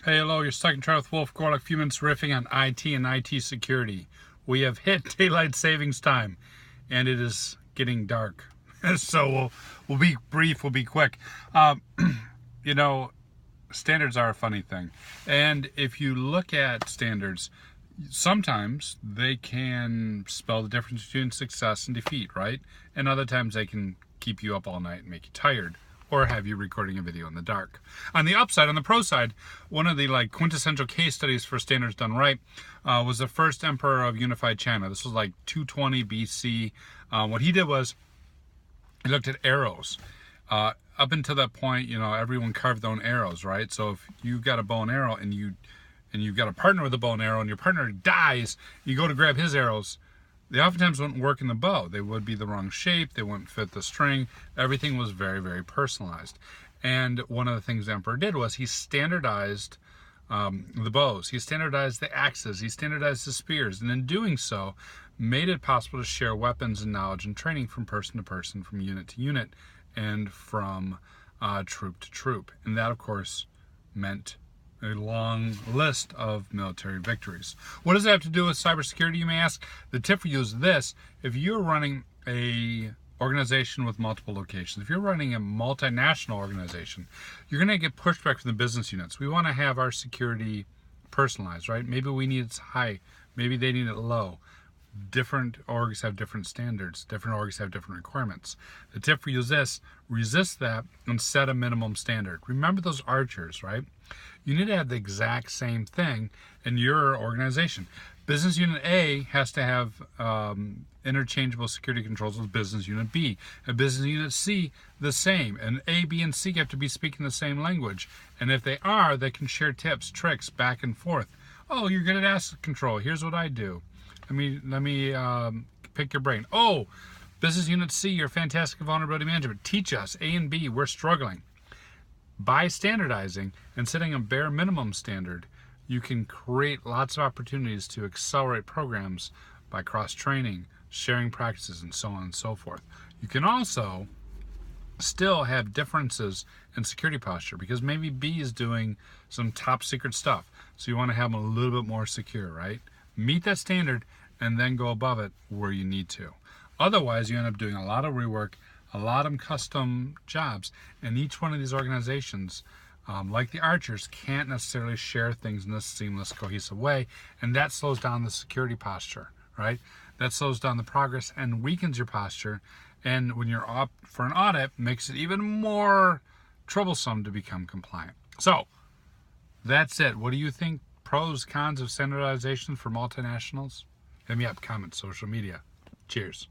Hey, hello, you're stuck in Try with Wolf. Gorlick, a few minutes riffing on IT and IT security. We have hit daylight savings time, and it is getting dark. So we'll be brief, we'll be quick. Standards are a funny thing. And if you look at standards, sometimes they can spell the difference between success and defeat, right? And other times they can keep you up all night and make you tired, or have you recording a video in the dark. On the upside, on the pro side, one of the quintessential case studies for standards done right was the first emperor of unified China. This was 220 BC. What he did was he looked at arrows. Up until that point, everyone carved their own arrows, right? So if you've got a bow and arrow and you've got a partner with a bow and arrow and your partner dies, you go to grab his arrows, they oftentimes wouldn't work in the bow. They would be the wrong shape. They wouldn't fit the string. Everything was very, very personalized. And one of the things the emperor did was he standardized the bows. He standardized the axes. He standardized the spears. And in doing so, made it possible to share weapons and knowledge and training from person to person, from unit to unit, and from troop to troop. And that, of course, meant a long list of military victories. What does that have to do with cybersecurity, you may ask? The tip for you is this: if you're running a organization with multiple locations, if you're running a multinational organization, you're going to get pushback from the business units. We want to have our security personalized, right? Maybe we need it high, maybe they need it low. Different orgs have different standards. Different orgs have different requirements. The tip for you is this: resist that and set a minimum standard. Remember those archers, right? You need to have the exact same thing in your organization. Business Unit A has to have interchangeable security controls with Business Unit B. And Business Unit C, the same. And A, B, and C have to be speaking the same language. And if they are, they can share tips, tricks, back and forth. Oh, you're good at asset control. Here's what I do. Let me pick your brain. Oh, Business Unit C, you're fantastic at vulnerability management. Teach us. A and B, we're struggling. By standardizing and setting a bare minimum standard, you can create lots of opportunities to accelerate programs by cross-training, sharing practices, and so on and so forth. You can also still have differences in security posture because maybe B is doing some top secret stuff. So you want to have them a little bit more secure, right? Meet that standard and then go above it where you need to. Otherwise, you end up doing a lot of rework, a lot of custom jobs, and each one of these organizations, like the archers, can't necessarily share things in this seamless, cohesive way, and that slows down the security posture, right? That slows down the progress and weakens your posture, and when you're up for an audit, makes it even more troublesome to become compliant. So, that's it. What do you think? Pros, cons of standardization for multinationals? Hit me up, comments, social media. Cheers.